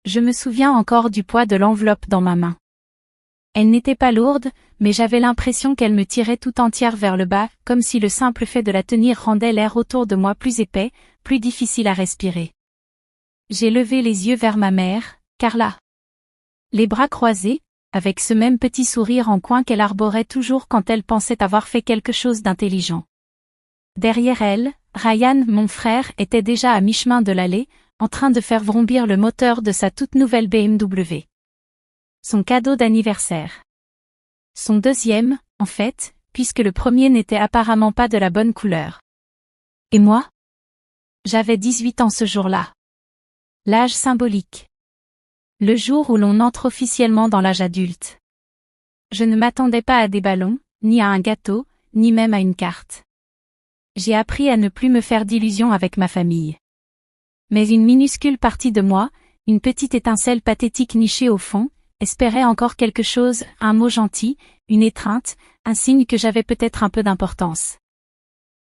Je me souviens encore du poids de l'enveloppe dans ma main. Elle n'était pas lourde, mais j'avais l'impression qu'elle me tirait tout entière vers le bas, comme si le simple fait de la tenir rendait l'air autour de moi plus épais, plus difficile à respirer. J'ai levé les yeux vers ma mère, Carla. Les bras croisés, avec ce même petit sourire en coin qu'elle arborait toujours quand elle pensait avoir fait quelque chose d'intelligent. Derrière elle, Ryan, mon frère, était déjà à mi-chemin de l'allée, en train de faire vrombir le moteur de sa toute nouvelle BMW. Son cadeau d'anniversaire. Son deuxième, en fait, puisque le premier n'était apparemment pas de la bonne couleur. Et moi? J'avais 18 ans ce jour-là. L'âge symbolique. Le jour où l'on entre officiellement dans l'âge adulte. Je ne m'attendais pas à des ballons, ni à un gâteau, ni même à une carte. J'ai appris à ne plus me faire d'illusions avec ma famille. Mais une minuscule partie de moi, une petite étincelle pathétique nichée au fond, espérait encore quelque chose, un mot gentil, une étreinte, un signe que j'avais peut-être un peu d'importance.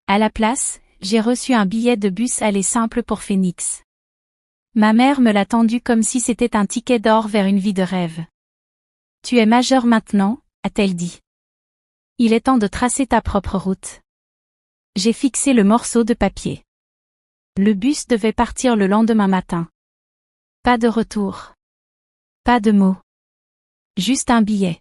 À la place, j'ai reçu un billet de bus aller simple pour Phoenix. Ma mère me l'a tendu comme si c'était un ticket d'or vers une vie de rêve. « Tu es majeur maintenant », a-t-elle dit. « Il est temps de tracer ta propre route. » J'ai fixé le morceau de papier. Le bus devait partir le lendemain matin. Pas de retour. Pas de mots. Juste un billet.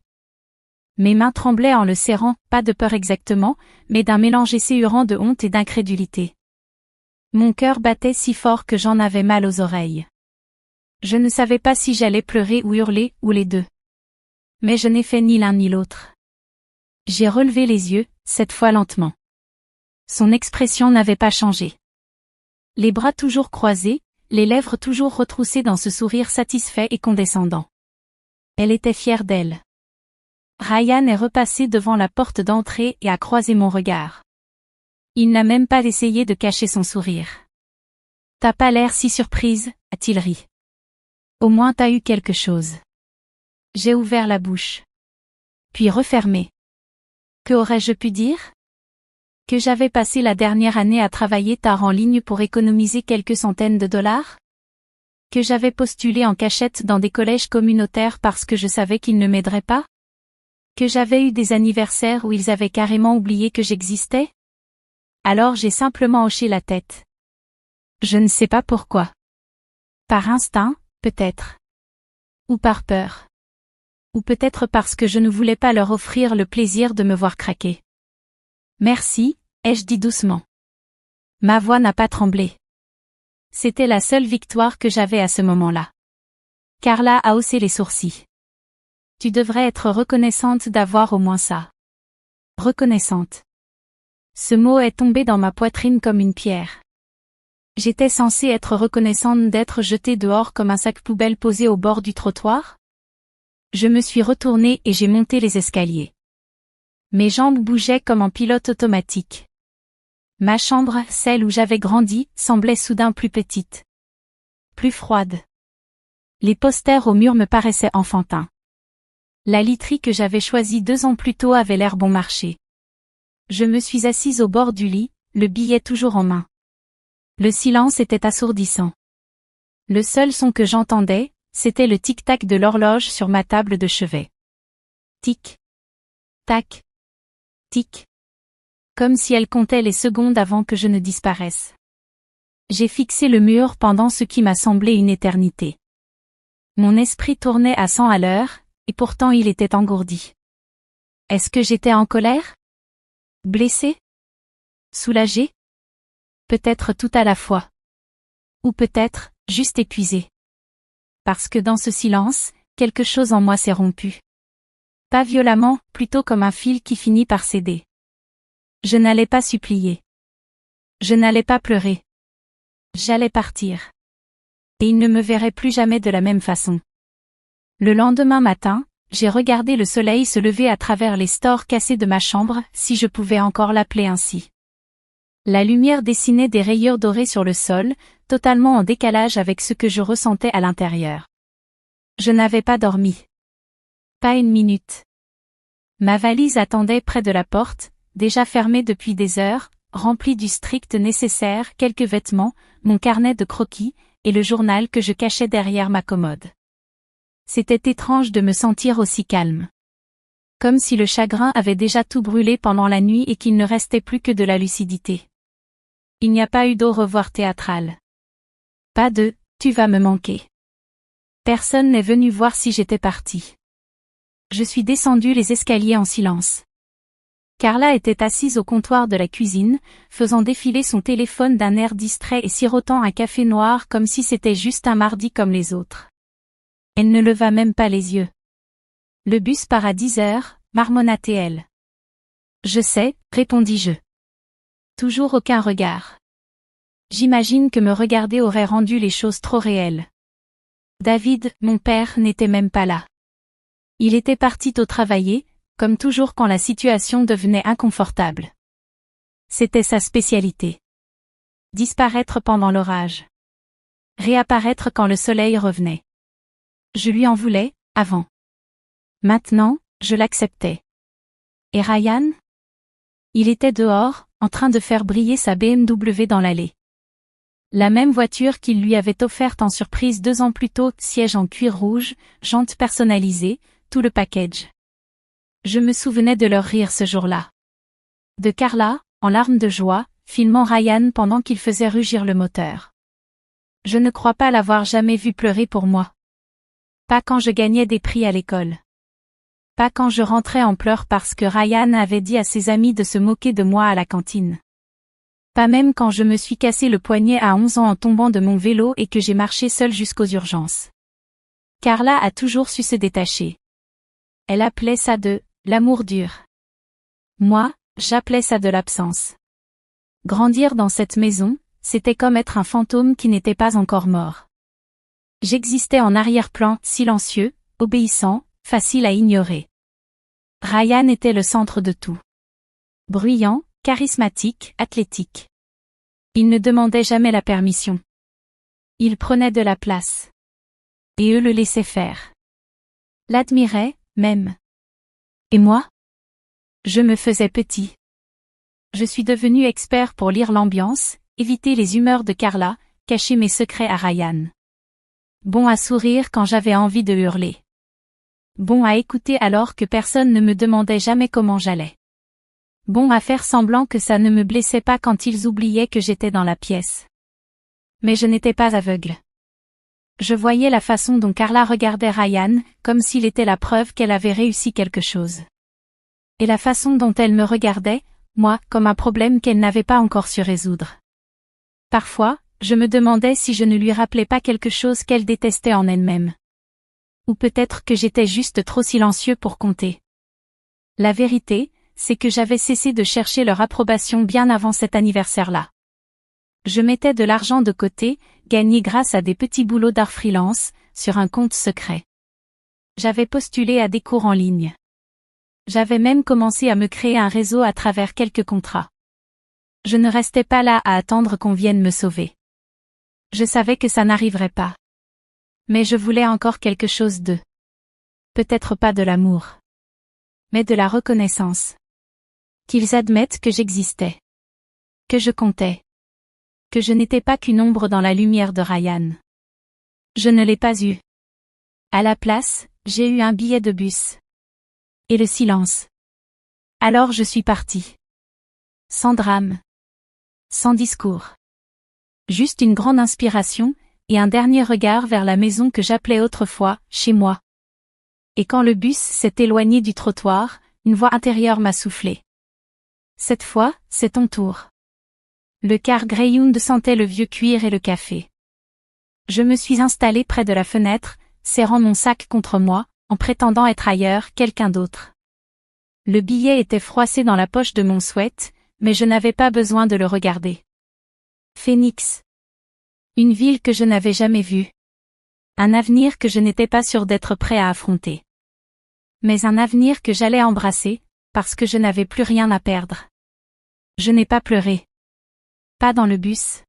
Mes mains tremblaient en le serrant, pas de peur exactement, mais d'un mélange esséurant de honte et d'incrédulité. Mon cœur battait si fort que j'en avais mal aux oreilles. Je ne savais pas si j'allais pleurer ou hurler, ou les deux. Mais je n'ai fait ni l'un ni l'autre. J'ai relevé les yeux, cette fois lentement. Son expression n'avait pas changé. Les bras toujours croisés, les lèvres toujours retroussées dans ce sourire satisfait et condescendant. Elle était fière d'elle. Ryan est repassé devant la porte d'entrée et a croisé mon regard. Il n'a même pas essayé de cacher son sourire. « T'as pas l'air si surprise », a-t-il ri. « Au moins t'as eu quelque chose. » J'ai ouvert la bouche. Puis refermé. Que aurais-je pu dire? Que j'avais passé la dernière année à travailler tard en ligne pour économiser quelques centaines de dollars? Que j'avais postulé en cachette dans des collèges communautaires parce que je savais qu'ils ne m'aideraient pas? Que j'avais eu des anniversaires où ils avaient carrément oublié que j'existais? Alors j'ai simplement hoché la tête. Je ne sais pas pourquoi. Par instinct, peut-être. Ou par peur. Ou peut-être parce que je ne voulais pas leur offrir le plaisir de me voir craquer. Merci, ai-je dit doucement. Ma voix n'a pas tremblé. C'était la seule victoire que j'avais à ce moment-là. Carla a haussé les sourcils. Tu devrais être reconnaissante d'avoir au moins ça. Reconnaissante. Ce mot est tombé dans ma poitrine comme une pierre. J'étais censée être reconnaissante d'être jetée dehors comme un sac poubelle posé au bord du trottoir? Je me suis retournée et j'ai monté les escaliers. Mes jambes bougeaient comme en pilote automatique. Ma chambre, celle où j'avais grandi, semblait soudain plus petite. Plus froide. Les posters au mur me paraissaient enfantins. La literie que j'avais choisie 2 ans plus tôt avait l'air bon marché. Je me suis assise au bord du lit, le billet toujours en main. Le silence était assourdissant. Le seul son que j'entendais, c'était le tic-tac de l'horloge sur ma table de chevet. Tic. Tac. Tic. Comme si elle comptait les secondes avant que je ne disparaisse. J'ai fixé le mur pendant ce qui m'a semblé une éternité. Mon esprit tournait à 100 à l'heure, et pourtant il était engourdi. Est-ce que j'étais en colère? Blessée? Soulagée? Peut-être tout à la fois. Ou peut-être, juste épuisée. Parce que dans ce silence, quelque chose en moi s'est rompu. Pas violemment, plutôt comme un fil qui finit par céder. Je n'allais pas supplier. Je n'allais pas pleurer. J'allais partir. Et il ne me verrait plus jamais de la même façon. Le lendemain matin, j'ai regardé le soleil se lever à travers les stores cassés de ma chambre, si je pouvais encore l'appeler ainsi. La lumière dessinait des rayures dorées sur le sol, totalement en décalage avec ce que je ressentais à l'intérieur. Je n'avais pas dormi. Pas une minute. Ma valise attendait près de la porte, déjà fermée depuis des heures, remplie du strict nécessaire, quelques vêtements, mon carnet de croquis, et le journal que je cachais derrière ma commode. C'était étrange de me sentir aussi calme. Comme si le chagrin avait déjà tout brûlé pendant la nuit et qu'il ne restait plus que de la lucidité. Il n'y a pas eu d'au revoir théâtral. Pas de « tu vas me manquer ». Personne n'est venu voir si j'étais partie. Je suis descendue les escaliers en silence. Carla était assise au comptoir de la cuisine, faisant défiler son téléphone d'un air distrait et sirotant un café noir comme si c'était juste un mardi comme les autres. Elle ne leva même pas les yeux. Le bus part à 10 heures, marmonna-t-elle. Je sais, répondis-je. Toujours aucun regard. J'imagine que me regarder aurait rendu les choses trop réelles. David, mon père, n'était même pas là. Il était parti au travailler, comme toujours quand la situation devenait inconfortable. C'était sa spécialité. Disparaître pendant l'orage. Réapparaître quand le soleil revenait. Je lui en voulais, avant. Maintenant, je l'acceptais. Et Ryan? Il était dehors, en train de faire briller sa BMW dans l'allée. La même voiture qu'il lui avait offerte en surprise 2 ans plus tôt, siège en cuir rouge, jantes personnalisées, tout le package. Je me souvenais de leur rire ce jour-là. De Carla, en larmes de joie, filmant Ryan pendant qu'il faisait rugir le moteur. Je ne crois pas l'avoir jamais vu pleurer pour moi. Pas quand je gagnais des prix à l'école. Pas quand je rentrais en pleurs parce que Ryan avait dit à ses amis de se moquer de moi à la cantine. Pas même quand je me suis cassé le poignet à 11 ans en tombant de mon vélo et que j'ai marché seule jusqu'aux urgences. Carla a toujours su se détacher. Elle appelait ça de « l'amour dur ». Moi, j'appelais ça de l'absence. Grandir dans cette maison, c'était comme être un fantôme qui n'était pas encore mort. J'existais en arrière-plan, silencieux, obéissant, facile à ignorer. Ryan était le centre de tout. Bruyant, charismatique, athlétique. Il ne demandait jamais la permission. Il prenait de la place. Et eux le laissaient faire. L'admiraient, même. Et moi? Je me faisais petit. Je suis devenu expert pour lire l'ambiance, éviter les humeurs de Carla, cacher mes secrets à Ryan. Bon à sourire quand j'avais envie de hurler. Bon à écouter alors que personne ne me demandait jamais comment j'allais. Bon à faire semblant que ça ne me blessait pas quand ils oubliaient que j'étais dans la pièce. Mais je n'étais pas aveugle. Je voyais la façon dont Carla regardait Ryan, comme s'il était la preuve qu'elle avait réussi quelque chose. Et la façon dont elle me regardait, moi, comme un problème qu'elle n'avait pas encore su résoudre. Parfois, je me demandais si je ne lui rappelais pas quelque chose qu'elle détestait en elle-même. Ou peut-être que j'étais juste trop silencieux pour compter. La vérité, c'est que j'avais cessé de chercher leur approbation bien avant cet anniversaire-là. Je mettais de l'argent de côté, gagné grâce à des petits boulots d'art freelance, sur un compte secret. J'avais postulé à des cours en ligne. J'avais même commencé à me créer un réseau à travers quelques contrats. Je ne restais pas là à attendre qu'on vienne me sauver. Je savais que ça n'arriverait pas. Mais je voulais encore quelque chose de... Peut-être pas de l'amour. Mais de la reconnaissance. Qu'ils admettent que j'existais. Que je comptais. Que je n'étais pas qu'une ombre dans la lumière de Ryan. Je ne l'ai pas eu. À la place, j'ai eu un billet de bus. Et le silence. Alors je suis partie. Sans drame. Sans discours. Juste une grande inspiration, et un dernier regard vers la maison que j'appelais autrefois, chez moi. Et quand le bus s'est éloigné du trottoir, une voix intérieure m'a soufflé. Cette fois, c'est ton tour. Le car Greyhound sentait le vieux cuir et le café. Je me suis installée près de la fenêtre, serrant mon sac contre moi, en prétendant être ailleurs, quelqu'un d'autre. Le billet était froissé dans la poche de mon sweat, mais je n'avais pas besoin de le regarder. Phoenix. Une ville que je n'avais jamais vue. Un avenir que je n'étais pas sûre d'être prêt à affronter. Mais un avenir que j'allais embrasser, parce que je n'avais plus rien à perdre. Je n'ai pas pleuré. Pas dans le bus.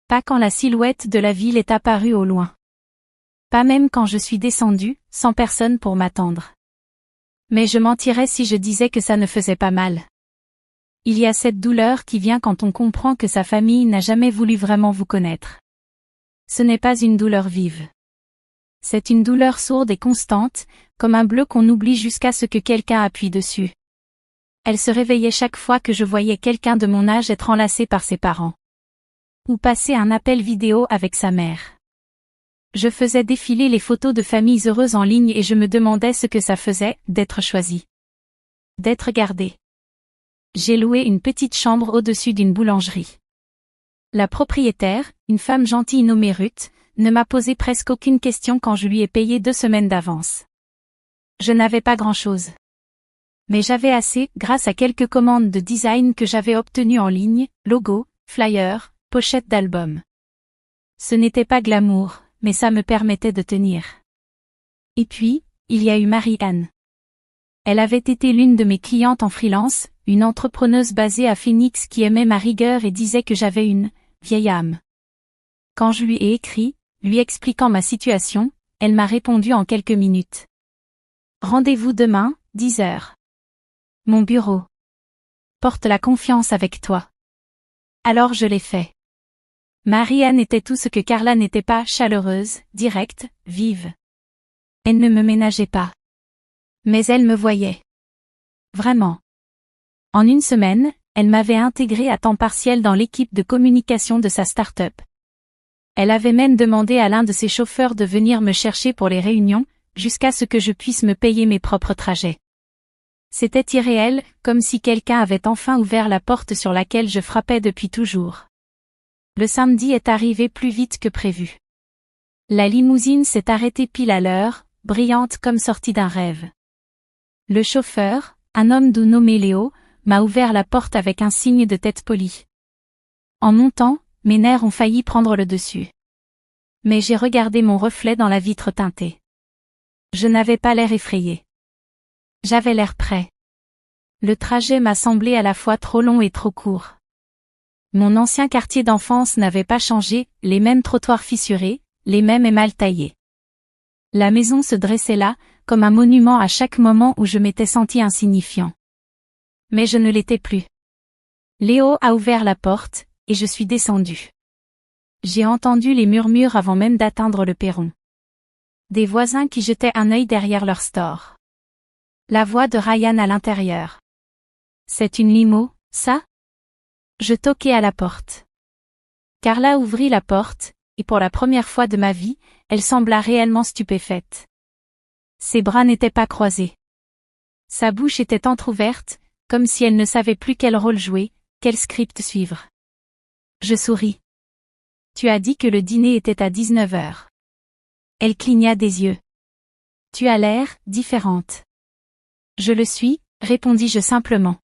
Pas quand la silhouette de la ville est apparue au loin. Pas même quand je suis descendue, sans personne pour m'attendre. Mais je mentirais si je disais que ça ne faisait pas mal. Il y a cette douleur qui vient quand on comprend que sa famille n'a jamais voulu vraiment vous connaître. Ce n'est pas une douleur vive. C'est une douleur sourde et constante, comme un bleu qu'on oublie jusqu'à ce que quelqu'un appuie dessus. Elle se réveillait chaque fois que je voyais quelqu'un de mon âge être enlacé par ses parents. Ou passer un appel vidéo avec sa mère. Je faisais défiler les photos de familles heureuses en ligne et je me demandais ce que ça faisait, d'être choisi. D'être gardé. J'ai loué une petite chambre au-dessus d'une boulangerie. La propriétaire, une femme gentille nommée Ruth, ne m'a posé presque aucune question quand je lui ai payé 2 semaines d'avance. Je n'avais pas grand-chose. Mais j'avais assez, grâce à quelques commandes de design que j'avais obtenues en ligne, logos, flyers, pochettes d'albums. Ce n'était pas glamour, mais ça me permettait de tenir. Et puis, il y a eu Marie-Anne. Elle avait été l'une de mes clientes en freelance, une entrepreneuse basée à Phoenix qui aimait ma rigueur et disait que j'avais une vieille âme. Quand je lui ai écrit, lui expliquant ma situation, elle m'a répondu en quelques minutes. Rendez-vous demain, 10 heures. Mon bureau. Porte la confiance avec toi. Alors je l'ai fait. Marie-Anne était tout ce que Carla n'était pas, chaleureuse, directe, vive. Elle ne me ménageait pas. Mais elle me voyait. Vraiment. En une semaine, elle m'avait intégrée à temps partiel dans l'équipe de communication de sa start-up. Elle avait même demandé à l'un de ses chauffeurs de venir me chercher pour les réunions, jusqu'à ce que je puisse me payer mes propres trajets. C'était irréel, comme si quelqu'un avait enfin ouvert la porte sur laquelle je frappais depuis toujours. Le samedi est arrivé plus vite que prévu. La limousine s'est arrêtée pile à l'heure, brillante comme sortie d'un rêve. Le chauffeur, un homme doux nommé Léo, m'a ouvert la porte avec un signe de tête poli. En montant, mes nerfs ont failli prendre le dessus. Mais j'ai regardé mon reflet dans la vitre teintée. Je n'avais pas l'air effrayé. J'avais l'air prêt. Le trajet m'a semblé à la fois trop long et trop court. Mon ancien quartier d'enfance n'avait pas changé, les mêmes trottoirs fissurés, les mêmes émals taillés. La maison se dressait là, comme un monument à chaque moment où je m'étais senti insignifiant. Mais je ne l'étais plus. Léo a ouvert la porte, et je suis descendue. J'ai entendu les murmures avant même d'atteindre le perron. Des voisins qui jetaient un œil derrière leur store. La voix de Ryan à l'intérieur. C'est une limo, ça? Je toquai à la porte. Carla ouvrit la porte, et pour la première fois de ma vie, elle sembla réellement stupéfaite. Ses bras n'étaient pas croisés. Sa bouche était entr'ouverte, comme si elle ne savait plus quel rôle jouer, quel script suivre. Je souris. Tu as dit que le dîner était à 19 heures. Elle cligna des yeux. Tu as l'air différente. Je le suis, répondis-je simplement.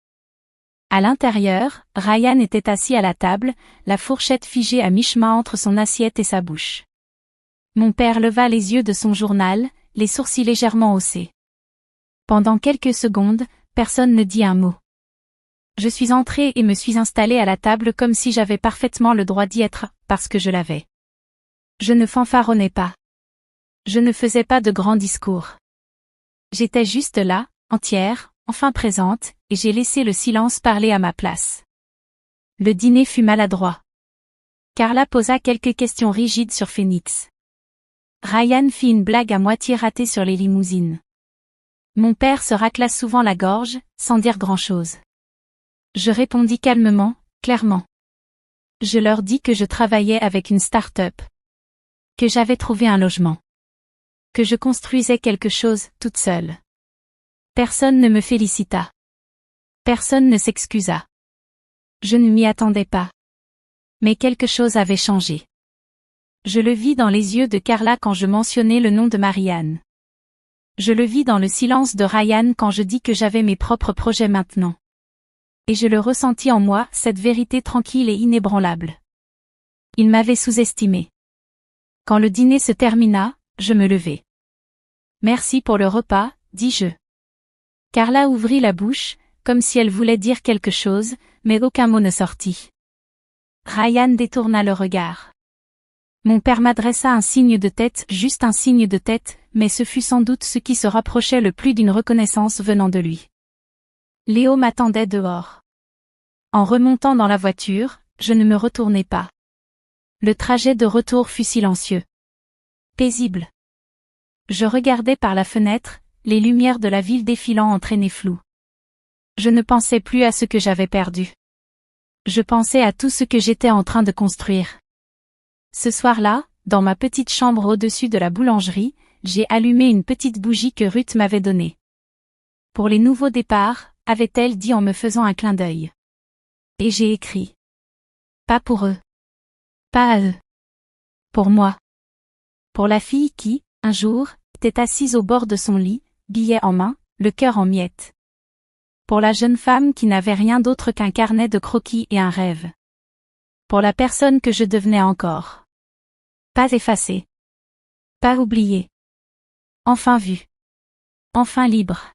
À l'intérieur, Ryan était assis à la table, la fourchette figée à mi-chemin entre son assiette et sa bouche. Mon père leva les yeux de son journal, les sourcils légèrement haussés. Pendant quelques secondes, personne ne dit un mot. Je suis entrée et me suis installée à la table comme si j'avais parfaitement le droit d'y être, parce que je l'avais. Je ne fanfaronnais pas. Je ne faisais pas de grands discours. J'étais juste là, entière, enfin présente, et j'ai laissé le silence parler à ma place. Le dîner fut maladroit. Carla posa quelques questions rigides sur Phoenix. Ryan fit une blague à moitié ratée sur les limousines. Mon père se racla souvent la gorge, sans dire grand-chose. Je répondis calmement, clairement. Je leur dis que je travaillais avec une start-up. Que j'avais trouvé un logement. Que je construisais quelque chose, toute seule. Personne ne me félicita. Personne ne s'excusa. Je ne m'y attendais pas. Mais quelque chose avait changé. Je le vis dans les yeux de Carla quand je mentionnais le nom de Marie-Anne. Je le vis dans le silence de Ryan quand je dis que j'avais mes propres projets maintenant. Et je le ressentis en moi, cette vérité tranquille et inébranlable. Il m'avait sous-estimé. Quand le dîner se termina, je me levai. Merci pour le repas, dis-je. Carla ouvrit la bouche, comme si elle voulait dire quelque chose, mais aucun mot ne sortit. Ryan détourna le regard. Mon père m'adressa un signe de tête, juste un signe de tête, mais ce fut sans doute ce qui se rapprochait le plus d'une reconnaissance venant de lui. Léo m'attendait dehors. En remontant dans la voiture, je ne me retournai pas. Le trajet de retour fut silencieux. Paisible. Je regardais par la fenêtre, les lumières de la ville défilant entraînaient flou. Je ne pensais plus à ce que j'avais perdu. Je pensais à tout ce que j'étais en train de construire. Ce soir-là, dans ma petite chambre au-dessus de la boulangerie, j'ai allumé une petite bougie que Ruth m'avait donnée. Pour les nouveaux départs, avait-elle dit en me faisant un clin d'œil. Et j'ai écrit. Pas pour eux. Pas à eux. Pour moi. Pour la fille qui, un jour, était assise au bord de son lit, billet en main, le cœur en miettes. Pour la jeune femme qui n'avait rien d'autre qu'un carnet de croquis et un rêve. Pour la personne que je devenais encore. Pas effacée. Pas oubliée. Enfin vue. Enfin libre.